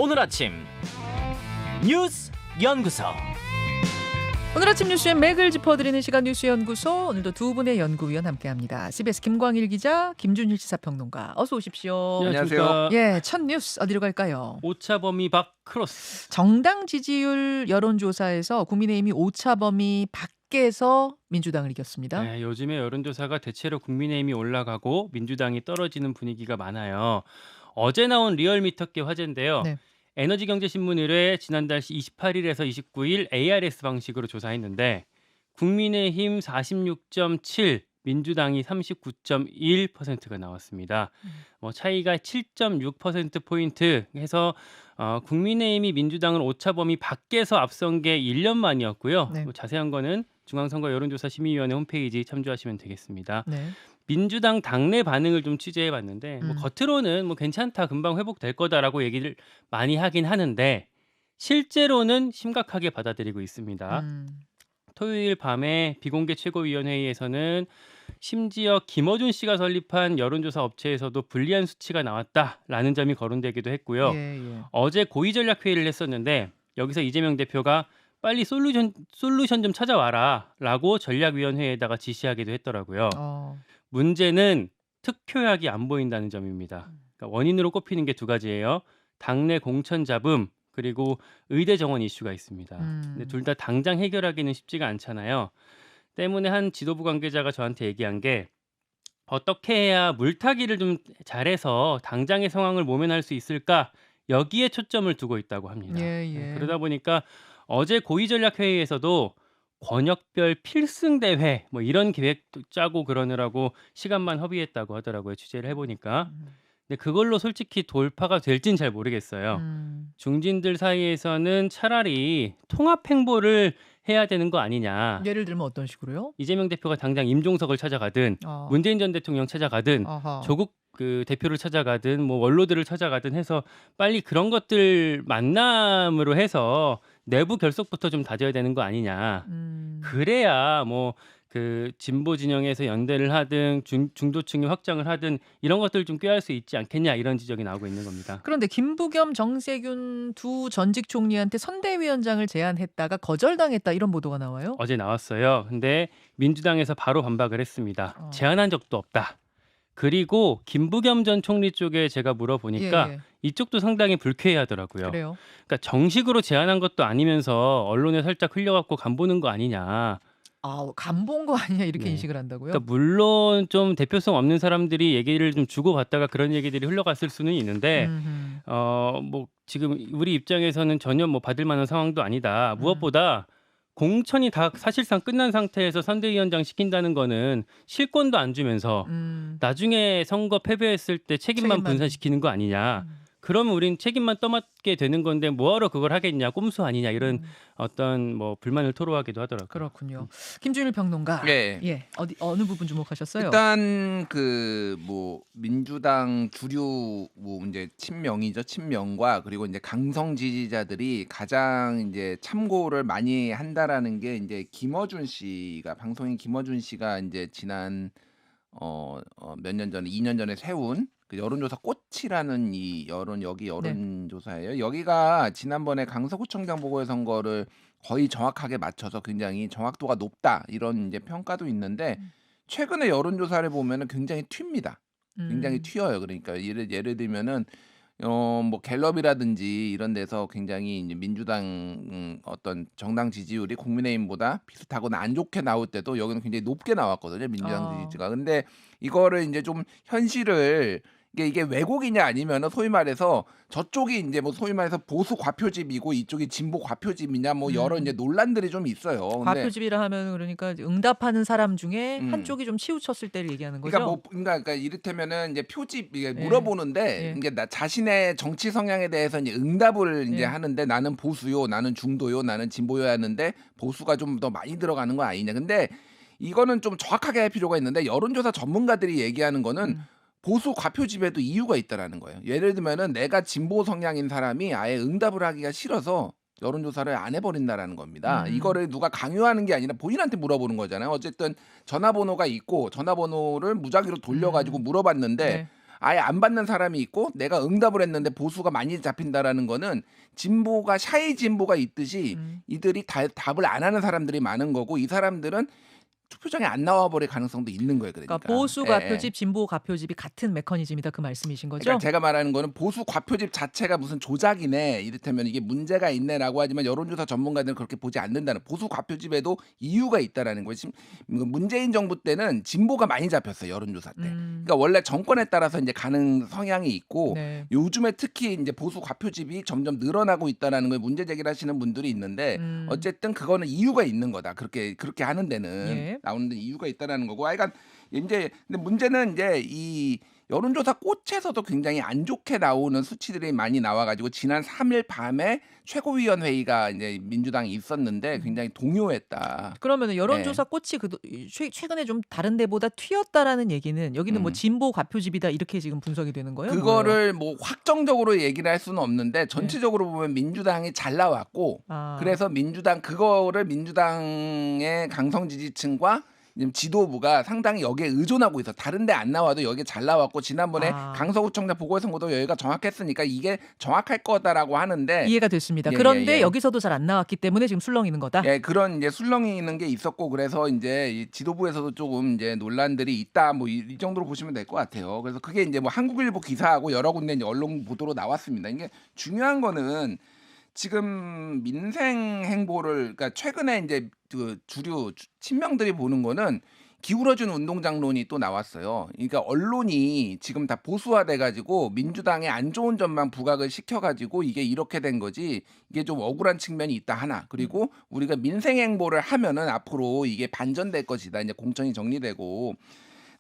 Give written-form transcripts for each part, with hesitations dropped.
오늘 아침 뉴스 연구소. 오늘 아침 뉴스의 맥을 짚어드리는 시간 뉴스연구소. 오늘도 두 분의 연구위원 함께합니다. CBS 김광일 기자, 김준일 시사평론가. 어서 오십시오. 안녕하세요. 예, 첫 뉴스 어디로 갈까요? 오차 범위 밖 크로스. 정당 지지율 여론조사에서 국민의힘이 오차 범위 밖에서 민주당을 이겼습니다. 네, 요즘에 여론조사가 대체로 국민의힘이 올라가고 민주당이 떨어지는 분위기가 많아요. 어제 나온 리얼미터계 화제인데요. 네. 에너지경제신문 1회 지난달 28일에서 29일 ARS 방식으로 조사했는데 국민의힘 46.7, 민주당이 39.1%가 나왔습니다. 차이가 7.6%포인트 해서 국민의힘이 민주당을 오차 범위 밖에서 앞선 게 1년 만이었고요. 네. 자세한 거는 중앙선거 여론조사 심의위원회 홈페이지 참조하시면 되겠습니다. 네. 민주당 당내 반응을 좀 취재해봤는데 겉으로는 괜찮다, 금방 회복될 거다라고 얘기를 많이 하긴 하는데 실제로는 심각하게 받아들이고 있습니다. 토요일 밤에 비공개 최고위원회의에서는 심지어 김어준 씨가 설립한 여론조사 업체에서도 불리한 수치가 나왔다라는 점이 거론되기도 했고요. 예. 어제 고위전략회의를 했었는데 여기서 이재명 대표가 빨리 솔루션 좀 찾아와라라고 전략위원회에다가 지시하기도 했더라고요. 문제는 특효약이 안 보인다는 점입니다. 그러니까 원인으로 꼽히는 게 두 가지예요. 당내 공천 잡음 그리고 의대 정원 이슈가 있습니다. 근데 둘 다 당장 해결하기는 쉽지가 않잖아요. 때문에 한 지도부 관계자가 저한테 얘기한 게 어떻게 해야 물타기를 좀 잘해서 당장의 상황을 모면할 수 있을까? 여기에 초점을 두고 있다고 합니다. 예. 그러다 보니까 어제 고위전략회의에서도 권역별 필승 대회 이런 계획도 짜고 그러느라고 시간만 허비했다고 하더라고요. 취재를 해보니까. 근데 그걸로 솔직히 돌파가 될진 잘 모르겠어요. 중진들 사이에서는 차라리 통합 행보를 해야 되는 거 아니냐. 예를 들면 어떤 식으로요? 이재명 대표가 당장 임종석을 찾아가든 문재인 전 대통령 찾아가든 조국 그 대표를 찾아가든 원로들을 찾아가든 해서 빨리 그런 것들 만남으로 해서 내부 결속부터 좀 다져야 되는 거 아니냐. 그래야 그 진보 진영에서 연대를 하든 중도층이 확장을 하든 이런 것들 좀 꾀할 수 있지 않겠냐, 이런 지적이 나오고 있는 겁니다. 그런데 김부겸, 정세균 두 전직 총리한테 선대위원장을 제안했다가 거절당했다, 이런 보도가 나와요. 어제 나왔어요. 근데 민주당에서 바로 반박을 했습니다. 제안한 적도 없다. 그리고 김부겸 전 총리 쪽에 제가 물어보니까 이쪽도 상당히 불쾌해하더라고요. 그래요? 그러니까 정식으로 제안한 것도 아니면서 언론에 살짝 흘려갖고 간보는 거 아니냐. 간본 거 아니냐, 이렇게 인식을 한다고요? 그러니까 물론 좀 대표성 없는 사람들이 얘기를 좀 주고받다가 그런 얘기들이 흘러갔을 수는 있는데 지금 우리 입장에서는 전혀 받을 만한 상황도 아니다. 무엇보다 공천이 다 사실상 끝난 상태에서 선대위원장 시킨다는 거는 실권도 안 주면서 나중에 선거 패배했을 때 책임만 분산시키는 거 아니냐. 그러면 우린 책임만 떠맡게 되는 건데 뭐하러 그걸 하겠냐, 꼼수 아니냐, 이런 어떤 불만을 토로하기도 하더라고요. 그렇군요. 김준일 평론가. 네. 어느 부분 주목하셨어요? 일단 민주당 주류 이제 친명과 그리고 이제 강성 지지자들이 가장 이제 참고를 많이 한다라는 게 이제 방송인 김어준 씨가 이제 지난 몇 년 전에 2년 전에 세운 그 여론조사 꽃이라는 이 여론조사예요. 여기가 지난번에 강서구청장 보궐선거를 거의 정확하게 맞춰서 굉장히 정확도가 높다, 이런 이제 평가도 있는데 최근에 여론조사를 보면은 굉장히 튑니다. 굉장히 튀어요. 그러니까 예를 들면은 갤럽이라든지 이런 데서 굉장히 이제 민주당 어떤 정당 지지율이 국민의힘보다 비슷하거나 안 좋게 나올 때도 여기는 굉장히 높게 나왔거든요, 민주당 지지가. 근데 이거를 이제 좀 현실을 이게 왜곡이냐 아니면은 소위 말해서 저쪽이 이제 소위 말해서 보수 과표집이고 이쪽이 진보 과표집이냐 여러 이제 논란들이 좀 있어요. 근데 과표집이라 하면 그러니까 응답하는 사람 중에 한쪽이 좀 치우쳤을 때를 얘기하는 거죠. 그러니까 이를테면은 이제 표집 물어보는데 이게 자신의 정치 성향에 대해서 이제 응답을 이제 하는데 나는 보수요, 나는 중도요, 나는 진보요 하는데 보수가 좀 더 많이 들어가는 거 아니냐. 근데 이거는 좀 정확하게 할 필요가 있는데 여론조사 전문가들이 얘기하는 거는 보수 과표집에도 이유가 있다라는 거예요. 예를 들면은 내가 진보 성향인 사람이 아예 응답을 하기가 싫어서 여론조사를 안 해버린다라는 겁니다. 이거를 누가 강요하는 게 아니라 본인한테 물어보는 거잖아요. 어쨌든 전화번호가 있고 전화번호를 무작위로 돌려가지고 물어봤는데 아예 안 받는 사람이 있고 내가 응답을 했는데 보수가 많이 잡힌다라는 거는 진보가 샤이 진보가 있듯이 이들이 답을 안 하는 사람들이 많은 거고 이 사람들은 투표장에 안 나와 버릴 가능성도 있는 거예요. 그러니까, 보수 과표집, 진보 과표집이 같은 메커니즘이다 그 말씀이신 거죠? 그러니까 제가 말하는 거는 보수 과표집 자체가 무슨 조작이네 이를테면 이게 문제가 있네라고 하지만 여론조사 전문가들은 그렇게 보지 않는다는 보수 과표집에도 이유가 있다라는 거예요. 지금 문재인 정부 때는 진보가 많이 잡혔어요. 여론조사 때. 그러니까 원래 정권에 따라서 이제 가는 성향이 있고 네. 요즘에 특히 이제 보수 과표집이 점점 늘어나고 있다라는 거에 문제 제기를 하시는 분들이 있는데 어쨌든 그거는 이유가 있는 거다. 그렇게 하는 데는. 예. 나오는 이유가 있다라는 거고. 그러니까 이제 근데 문제는 이제 이 여론조사 꽃에서도 굉장히 안 좋게 나오는 수치들이 많이 나와가지고 지난 3일 밤에 최고위원회의가 이제 민주당이 있었는데 굉장히 동요했다. 그러면 여론조사 꽃이 최근에 좀 다른 데보다 튀었다라는 얘기는 여기는 뭐 진보 과표집이다 이렇게 지금 분석이 되는 거예요? 그거를 뭐 확정적으로 얘기를 할 수는 없는데 전체적으로 보면 민주당이 잘 나왔고 그래서 그거를 민주당의 강성 지지층과 지도부가 상당히 여기에 의존하고 있어. 다른 데 안 나와도 여기에 잘 나왔고 지난번에 강서구청장 보궐선거도 여기가 정확했으니까 이게 정확할 거다라고 하는데 이해가 됐습니다. 그런데 여기서도 잘 안 나왔기 때문에 지금 술렁이는 거다. 예, 그런 이제 술렁이는 게 있었고 그래서 이제 이 지도부에서도 조금 이제 논란들이 있다. 뭐 이 정도로 보시면 될 것 같아요. 그래서 그게 이제 뭐 한국일보 기사하고 여러 군데 이제 언론 보도로 나왔습니다. 이게 중요한 거는 지금 민생 행보를 그러니까 최근에 이제 그 주류 친명들이 보는 거는 기울어진 운동장론이 또 나왔어요. 그러니까 언론이 지금 다 보수화돼 가지고 민주당의 안 좋은 점만 부각을 시켜 가지고 이게 이렇게 된 거지. 이게 좀 억울한 측면이 있다 하나. 그리고 우리가 민생 행보를 하면은 앞으로 이게 반전될 것이다. 이제 공천이 정리되고.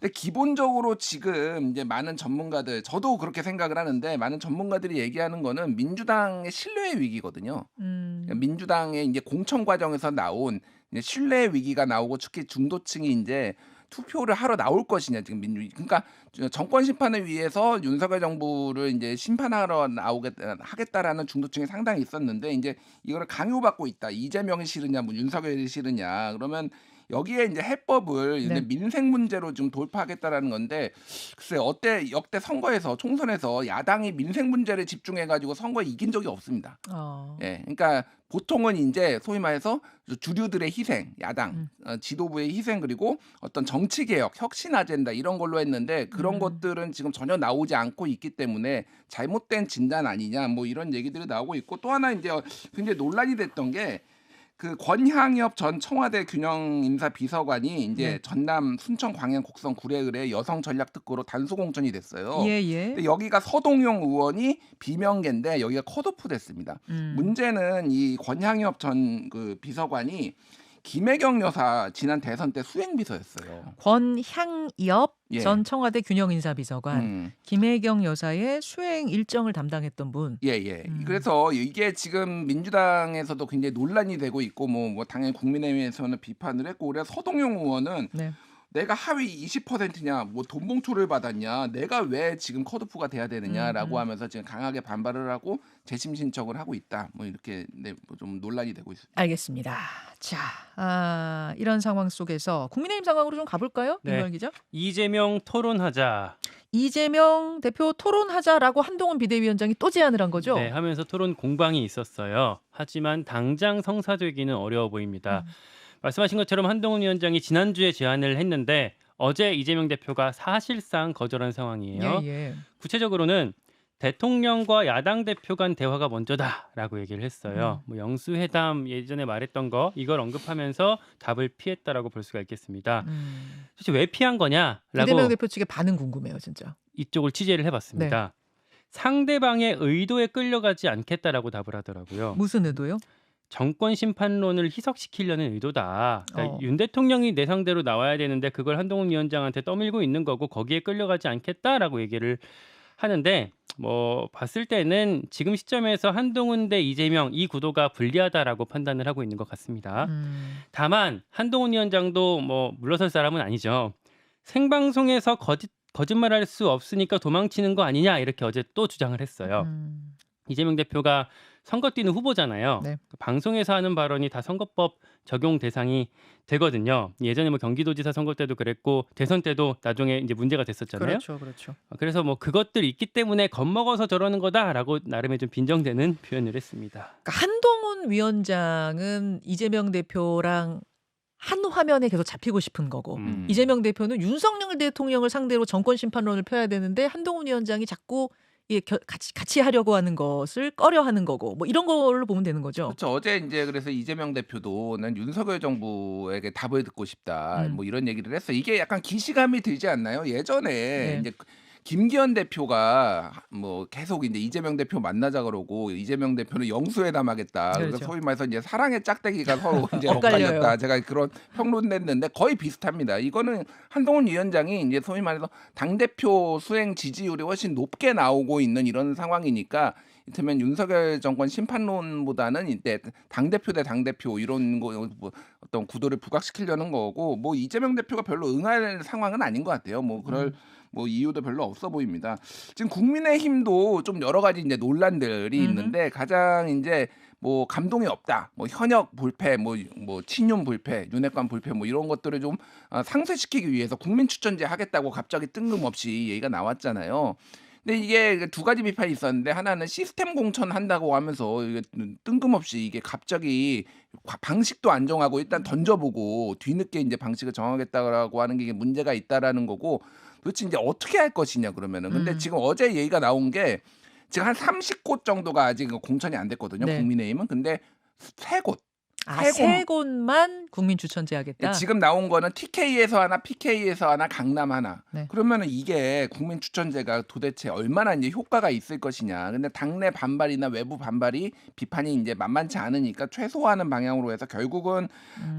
근데 기본적으로 지금 이제 많은 전문가들 저도 그렇게 생각을 하는데 많은 전문가들이 얘기하는 거는 민주당의 신뢰의 위기거든요. 그러니까 민주당의 이제 공천 과정에서 나온 이제 신뢰의 위기가 나오고 특히 중도층이 이제 투표를 하러 나올 것이냐 지금 그러니까 정권 심판을 위해서 윤석열 정부를 이제 심판하러 하겠다라는 중도층이 상당히 있었는데 이제 이거를 강요받고 있다. 이재명이 싫으냐, 뭐 윤석열이 싫으냐 그러면. 여기에 이제 해법을 이제 민생 문제로 좀 돌파하겠다라는 건데 글쎄 역대 선거에서 총선에서 야당이 민생 문제를 집중해 가지고 선거에 이긴 적이 없습니다. 예, 그러니까 보통은 이제 소위 말해서 주류들의 희생, 야당 지도부의 희생 그리고 어떤 정치 개혁, 혁신 아젠다 이런 걸로 했는데 그런 것들은 지금 전혀 나오지 않고 있기 때문에 잘못된 진단 아니냐 뭐 이런 얘기들이 나오고 있고 또 하나 이제 굉장히 논란이 됐던 게. 그 권향엽 전 청와대 균형인사 비서관이 이제 전남 순천 광양 곡성 구례을의 여성 전략 특구로 단수 공천이 됐어요. 근데 여기가 서동용 의원이 비명계인데 여기가 컷오프 됐습니다. 문제는 이 권향엽 전 그 비서관이 김혜경 여사 지난 대선 때 수행비서였어요. 권향엽 전 청와대 균형인사비서관, 김혜경 여사의 수행 일정을 담당했던 분. 그래서 이게 지금 민주당에서도 굉장히 논란이 되고 있고 뭐 당연히 국민의힘에서는 비판을 했고 그래서 서동용 의원은 내가 하위 20%냐, 뭐 돈봉투를 받았냐, 내가 왜 지금 컷오프가 돼야 되느냐라고 하면서 지금 강하게 반발을 하고 재심 신청을 하고 있다. 뭐 이렇게 좀 논란이 되고 있습니다. 알겠습니다. 자, 이런 상황 속에서 국민의힘 상황으로 좀 가볼까요, 김광일 기자? 이재명 토론하자. 이재명 대표 토론하자라고 한동훈 비대위원장이 또 제안을 한 거죠? 네, 하면서 토론 공방이 있었어요. 하지만 당장 성사되기는 어려워 보입니다. 말씀하신 것처럼 한동훈 위원장이 지난주에 제안을 했는데 어제 이재명 대표가 사실상 거절한 상황이에요. 구체적으로는 대통령과 야당 대표 간 대화가 먼저다라고 얘기를 했어요. 뭐 영수회담 예전에 말했던 거 이걸 언급하면서 답을 피했다라고 볼 수가 있겠습니다. 도대체 왜 피한 거냐라고 이재명 대표 측의 반응 궁금해요, 진짜. 이쪽을 취재를 해봤습니다. 상대방의 의도에 끌려가지 않겠다라고 답을 하더라고요. 무슨 의도요? 정권 심판론을 희석시키려는 의도다. 그러니까 윤 대통령이 내 상대로 나와야 되는데 그걸 한동훈 위원장한테 떠밀고 있는 거고 거기에 끌려가지 않겠다라고 얘기를 하는데 뭐 봤을 때는 지금 시점에서 한동훈 대 이재명 이 구도가 불리하다라고 판단을 하고 있는 것 같습니다. 다만 한동훈 위원장도 뭐 물러설 사람은 아니죠. 생방송에서 거짓말할 수 없으니까 도망치는 거 아니냐 이렇게 어제 또 주장을 했어요. 이재명 대표가 선거 뛰는 후보잖아요. 네. 방송에서 하는 발언이 다 선거법 적용 대상이 되거든요. 예전에 뭐 경기도지사 선거 때도 그랬고 대선 때도 나중에 이제 문제가 됐었잖아요. 그렇죠, 그렇죠. 그래서 뭐 그것들이 있기 때문에 겁먹어서 저러는 거다라고 나름의 좀 빈정되는 표현을 했습니다. 그러니까 한동훈 위원장은 이재명 대표랑 한 화면에 계속 잡히고 싶은 거고 이재명 대표는 윤석열 대통령을 상대로 정권 심판론을 펴야 되는데 한동훈 위원장이 자꾸 같이 하려고 하는 것을 꺼려하는 거고 뭐 이런 걸로 보면 되는 거죠. 그렇죠. 어제 이제 그래서 이재명 대표도 난 윤석열 정부에게 답을 듣고 싶다. 뭐 이런 얘기를 했어. 이게 약간 기시감이 들지 않나요? 예전에 네. 이제 김기현 대표가 뭐 계속 이제 이재명 대표 만나자 그러고 이재명 대표는 영수회담 하겠다. 그래서 그렇죠. 소위 말해서 이제 사랑의 짝대기가 서로 이제 엇갈려요. 엇갈렸다. 제가 그런 평론 냈는데 거의 비슷합니다. 이거는 한동훈 위원장이 이제 소위 말해서 당대표 수행 지지율이 훨씬 높게 나오고 있는 이런 상황이니까 이를테면 윤석열 정권 심판론보다는 이때 당대표 대 당대표 이런 거 뭐 어떤 구도를 부각시키려는 거고 뭐 이재명 대표가 별로 응할 상황은 아닌 것 같아요. 뭐 그럴 뭐 이유도 별로 없어 보입니다. 지금 국민의힘도 좀 여러 가지 이제 논란들이 있는데 가장 이제 뭐 감동이 없다, 뭐 현역 불패, 뭐 친윤 불패, 윤핵관 불패, 뭐 이런 것들을 좀 상쇄시키기 위해서 국민추천제 하겠다고 갑자기 뜬금없이 얘기가 나왔잖아요. 근데 이게 두 가지 비판이 있었는데 하나는 시스템 공천한다고 하면서 이게 뜬금없이 이게 갑자기 방식도 안 정하고 일단 던져보고 뒤늦게 이제 방식을 정하겠다라고 하는 게 이게 문제가 있다라는 거고 도대체 이제 어떻게 할 것이냐 그러면은 근데 지금 어제 얘기가 나온 게 지금 한 30곳 정도가 아직 공천이 안 됐거든요. 네. 국민의힘은 근데 3곳. 세 곳만 국민 추천제 하겠다. 지금 나온 거는 TK에서 하나, PK에서 하나, 강남 하나. 네. 그러면은 이게 국민 추천제가 도대체 얼마나 이제 효과가 있을 것이냐. 근데 당내 반발이나 외부 반발이 비판이 이제 만만치 않으니까 최소화하는 방향으로 해서 결국은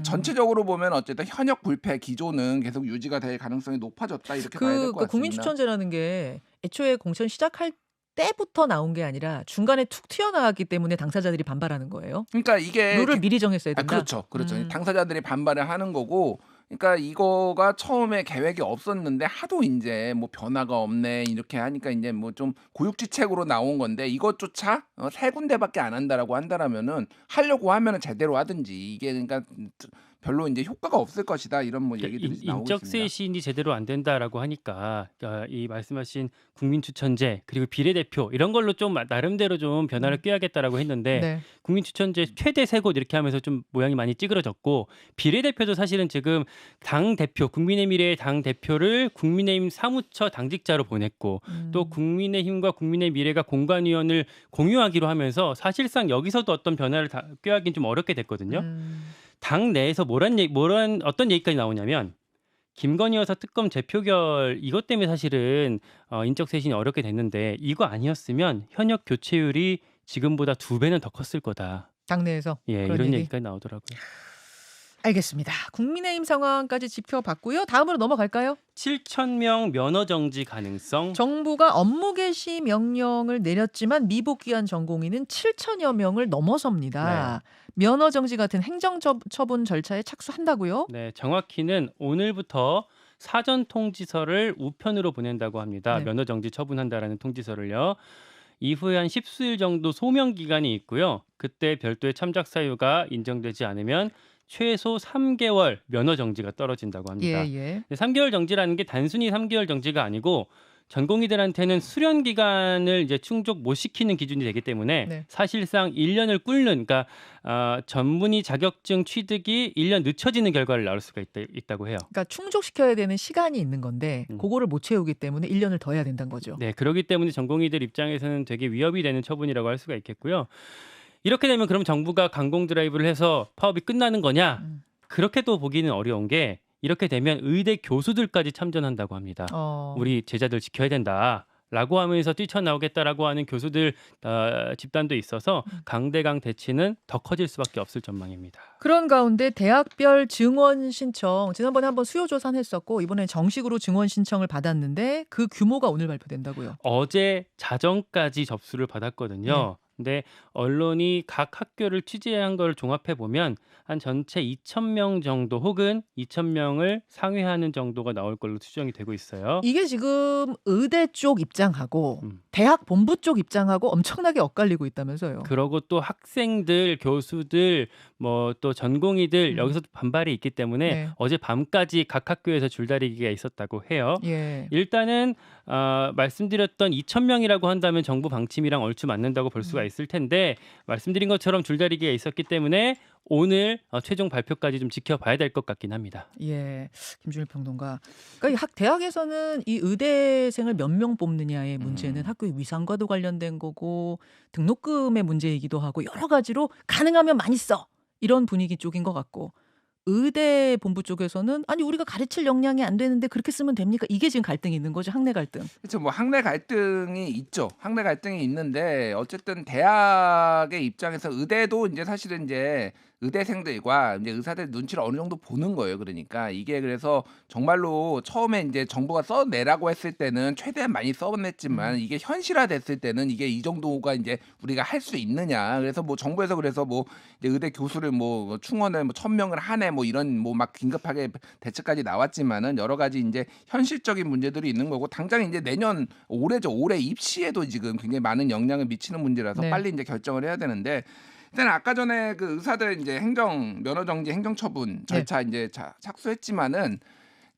전체적으로 보면 어쨌든 현역 불패 기조는 계속 유지가 될 가능성이 높아졌다 이렇게 봐야 될 것 같습니다. 국민 추천제라는 게 애초에 공천 시작할 때부터 나온 게 아니라 중간에 툭 튀어나왔기 때문에 당사자들이 반발하는 거예요. 그러니까 이게 룰을 미리 정했어야 된다. 그렇죠. 당사자들이 반발을 하는 거고, 그러니까 이거가 처음에 계획이 없었는데 하도 이제 뭐 변화가 없네 이렇게 하니까 이제 뭐 좀 고육지책으로 나온 건데 이것조차 3군데밖에 안 한다라고 한다라면은 하려고 하면은 제대로 하든지 이게 그러니까 별로 이제 효과가 없을 것이다 이런 뭐 얘기들이 나오고 인적 있습니다. 쇄신이 제대로 안 된다라고 하니까 이 말씀하신 국민추천제 그리고 비례대표 이런 걸로 좀 나름대로 좀 변화를 꾀하겠다라고 했는데 네. 국민추천제 최대 3곳 이렇게 하면서 좀 모양이 많이 찌그러졌고 비례대표도 사실은 지금 당 대표 국민의 미래의 당 대표를 국민의힘 사무처 당직자로 보냈고 또 국민의힘과 국민의 미래가 공관위원을 공유하기로 하면서 사실상 여기서도 어떤 변화를 꾀하기는 좀 어렵게 됐거든요. 당 내에서 어떤 얘기까지 나오냐면 김건희 여사 특검 재표결 이것 때문에 사실은 인적 쇄신이 어렵게 됐는데 이거 아니었으면 현역 교체율이 지금보다 2배는 더 컸을 거다. 당내에서 이런 얘기까지 나오더라고요. 알겠습니다. 국민의힘 상황까지 지켜봤고요. 다음으로 넘어갈까요? 7,000명 면허 정지 가능성. 정부가 업무 개시 명령을 내렸지만 미복귀한 전공의는 7천여 명을 넘어섭니다. 면허 정지 같은 행정 처분 절차에 착수한다고요? 네, 정확히는 오늘부터 사전 통지서를 우편으로 보낸다고 합니다. 네. 면허 정지 처분한다라는 통지서를요. 이후에 한 10수일 정도 소명 기간이 있고요. 그때 별도의 참작 사유가 인정되지 않으면 최소 3개월 면허 정지가 떨어진다고 합니다. 예. 3개월 정지라는 게 단순히 3개월 정지가 아니고 전공의들한테는 수련 기간을 이제 충족 못 시키는 기준이 되기 때문에 사실상 1년을 꿇는 그러니까 전문의 자격증 취득이 1년 늦춰지는 결과를 낳을 수가 있다고 해요. 그러니까 충족시켜야 되는 시간이 있는 건데 그거를 못 채우기 때문에 1년을 더 해야 된다는 거죠. 네, 그렇기 때문에 전공의들 입장에서는 되게 위협이 되는 처분이라고 할 수가 있겠고요. 이렇게 되면 그럼 정부가 강공 드라이브를 해서 파업이 끝나는 거냐? 그렇게도 보기는 어려운 게 이렇게 되면 의대 교수들까지 참전한다고 합니다. 우리 제자들 지켜야 된다라고 하면서 뛰쳐나오겠다라고 하는 교수들 집단도 있어서 강대강 대치는 더 커질 수밖에 없을 전망입니다. 그런 가운데 대학별 증원 신청 지난번에 한번 수요조사했었고 이번에 정식으로 증원 신청을 받았는데 그 규모가 오늘 발표된다고요. 어제 자정까지 접수를 받았거든요. 근데 언론이 각 학교를 취재한 걸 종합해 보면 한 전체 2,000명 정도 혹은 2,000명을 상회하는 정도가 나올 걸로 추정이 되고 있어요. 이게 지금 의대 쪽 입장하고 음. 대학 본부 쪽 입장하고 엄청나게 엇갈리고 있다면서요. 그러고 또 학생들, 교수들, 뭐 또 전공의들 여기서 반발이 있기 때문에 네. 어제 밤까지 각 학교에서 줄다리기가 있었다고 해요. 예. 일단은 말씀드렸던 2,000명이라고 한다면 정부 방침이랑 얼추 맞는다고 볼 수가 있을 텐데 말씀드린 것처럼 줄다리기가 있었기 때문에 오늘 최종 발표까지 좀 지켜봐야 될 것 같긴 합니다. 예, 김준일 평론가. 그러니까 이 대학에서는 이 의대생을 몇 명 뽑느냐의 문제는 학교의 위상과도 관련된 거고 등록금의 문제이기도 하고 여러 가지로 가능하면 많이 써 이런 분위기 쪽인 것 같고 의대 본부 쪽에서는 아니 우리가 가르칠 역량이 안 되는데 그렇게 쓰면 됩니까? 이게 지금 갈등이 있는 거죠. 학내 갈등. 그렇죠. 뭐 학내 갈등이 있죠. 학내 갈등이 있는데 어쨌든 대학의 입장에서 의대도 이제 사실은 이제 의대생들과 이제 의사들 눈치를 어느 정도 보는 거예요. 그러니까 이게 그래서 정말로 처음에 이제 정부가 써내라고 했을 때는 최대한 많이 써냈지만 이게 현실화됐을 때는 이게 이 정도가 이제 우리가 할 수 있느냐. 그래서 뭐 정부에서 그래서 뭐 이제 의대 교수를 뭐 충원을 뭐 1,000명을 하네 뭐 이런 뭐 막 긴급하게 대책까지 나왔지만은 여러 가지 이제 현실적인 문제들이 있는 거고 당장 이제 내년 올해죠. 올해 입시에도 지금 굉장히 많은 영향을 미치는 문제라서 네. 빨리 이제 결정을 해야 되는데 일단 아까 전에 그 의사들 이제 면허 정지 행정 처분 절차 이제 착수했지만은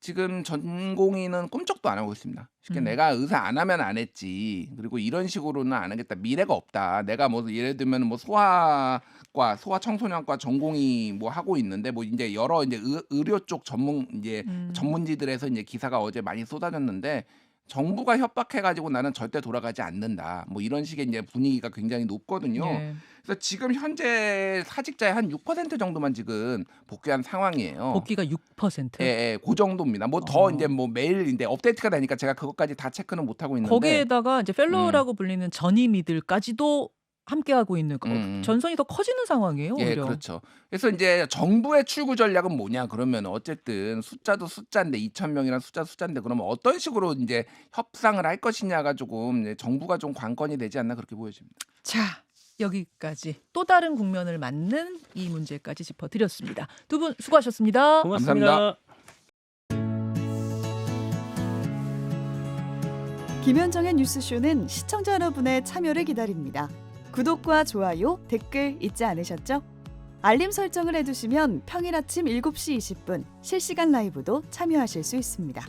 지금 전공의는 꿈쩍도 안 하고 있습니다. 쉽게 내가 의사 안 하면 안 했지. 그리고 이런 식으로는 안 하겠다. 미래가 없다. 내가 뭐 예를 들면 뭐 소아과 소아청소년과 전공의 뭐 하고 있는데 뭐 이제 여러 이제 의료 쪽 전문지들에서 이제 기사가 어제 많이 쏟아졌는데 정부가 협박해가지고 나는 절대 돌아가지 않는다. 뭐 이런 식의 이제 분위기가 굉장히 높거든요. 예. 그래서 지금 현재 사직자의 한 6% 정도만 지금 복귀한 상황이에요. 복귀가 6%. 예, 그 정도입니다. 뭐 더 이제 뭐 매일 이제 업데이트가 되니까 제가 그것까지 다 체크는 못 하고 있는데 거기에다가 이제 펠로우라고 불리는 전임의들까지도 함께하고 있는 전선이 더 커지는 상황이에요. 예, 오히려. 그렇죠. 그래서 이제 정부의 출구 전략은 뭐냐 그러면 어쨌든 숫자도 숫자인데 2,000명이란 숫자인데 그러면 어떤 식으로 이제 협상을 할 것이냐가 조금 이제 정부가 좀 관건이 되지 않나 그렇게 보여집니다. 자, 여기까지 또 다른 국면을 맞는 이 문제까지 짚어드렸습니다. 두 분 수고하셨습니다. 고맙습니다. 감사합니다. 김현정의 뉴스쇼는 시청자 여러분의 참여를 기다립니다. 구독과 좋아요, 댓글 잊지 않으셨죠? 알림 설정을 해두시면 평일 아침 7시 20분 실시간 라이브도 참여하실 수 있습니다.